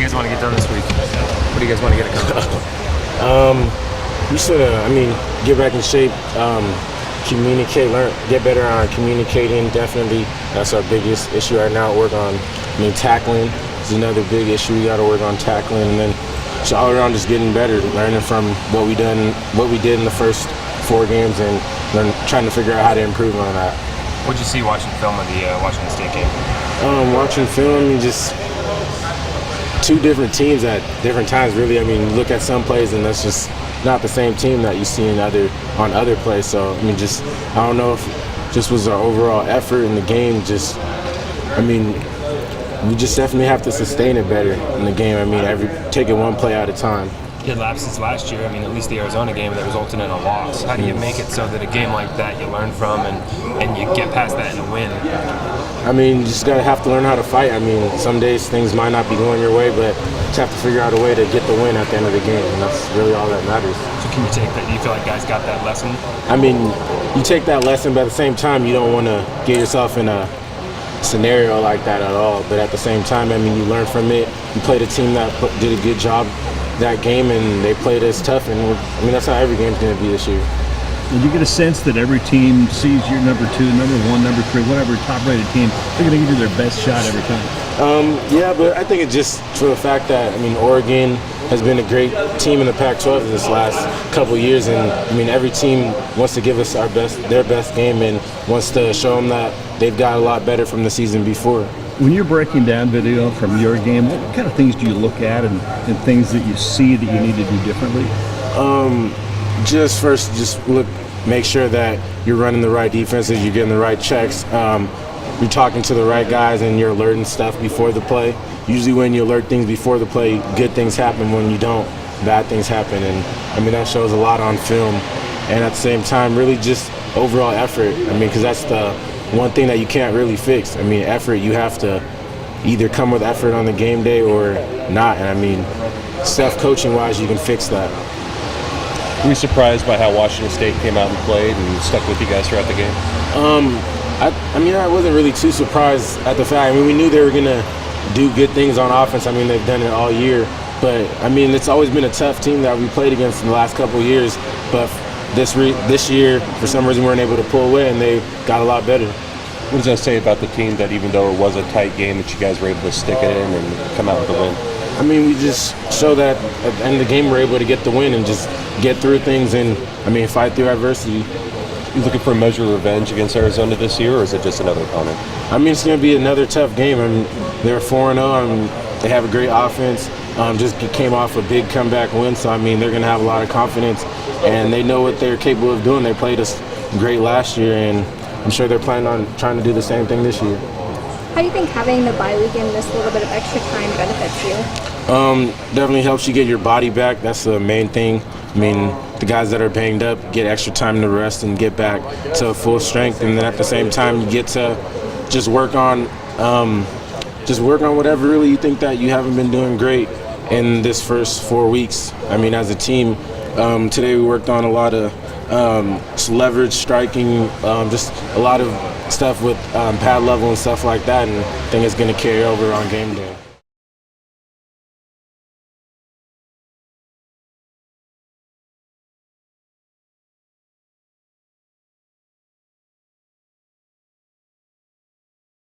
you guys want to get done this week? What do you guys want to get accomplished? We should, get back in shape, communicate, get better on communicating. Definitely, that's our biggest issue right now. Work on, tackling is another big issue. We got to work on tackling, and then so all around just getting better, learning from what we did in the first 4 games, and trying to figure out how to improve on that. What'd you see watching film of the Washington State game? Watching film, just 2 different teams at different times, really. Look at some plays, and that's just not the same team that you see on other plays. So, I don't know if just was our overall effort in the game. We just definitely have to sustain it better in the game. Take it one play at a time. You had lapses last year, at least the Arizona game that resulted in a loss. How do you make it so that a game like that you learn from and you get past that and win? You just have to learn how to fight. Some days things might not be going your way, but you just have to figure out a way to get the win at the end of the game, and that's really all that matters. So can you take that? Do you feel like guys got that lesson? You take that lesson, but at the same time, you don't want to get yourself in a scenario like that at all. But at the same time, you learn from it. You played a team that did a good job that game, and they played us tough, and that's how every game's going to be this year. Did you get a sense that every team sees your number 2, number 1, number 3, whatever top-rated team, they're going to give you their best shot every time? Yeah, but I think it's just for the fact that Oregon has been a great team in the Pac-12 this last couple years, and every team wants to give us their best game, and wants to show them that they've got a lot better from the season before. When you're breaking down video from your game, what kind of things do you look at and things that you see that you need to do differently? Make sure that you're running the right defenses, you're getting the right checks, you're talking to the right guys, and you're alerting stuff before the play. Usually when you alert things before the play, good things happen. When you don't, bad things happen. And that shows a lot on film. And at the same time, really just overall effort. Because that's the one thing that you can't really fix. Effort, you have to either come with effort on the game day or not. And stuff coaching-wise, you can fix that. Were you surprised by how Washington State came out and played and stuck with you guys throughout the game? I wasn't really too surprised at the fact. We knew they were going to do good things on offense. They've done it all year. But, it's always been a tough team that we played against in the last couple of years. But this year, for some reason, we weren't able to pull away, and they got a lot better. What does that say about the team that even though it was a tight game, that you guys were able to stick it in and come out with a win? We just show that at the end of the game we're able to get the win and just get through things and, fight through adversity. You looking for a measure of revenge against Arizona this year, or is it just another opponent? It's going to be another tough game. They're 4-0. They have a great offense. Just came off a big comeback win, so they're going to have a lot of confidence, and they know what they're capable of doing. They played us great last year, and I'm sure they're planning on trying to do the same thing this year. How do you think having the bye week and this little bit of extra time benefits you? Definitely helps you get your body back. That's the main thing. The guys that are banged up get extra time to rest and get back to full strength, and then at the same time you get to just work on whatever really you think that you haven't been doing great in this first 4 weeks. As a team, today we worked on a lot of leverage, striking, just a lot of stuff with pad level and stuff like that, and I think it's going to carry over on game day.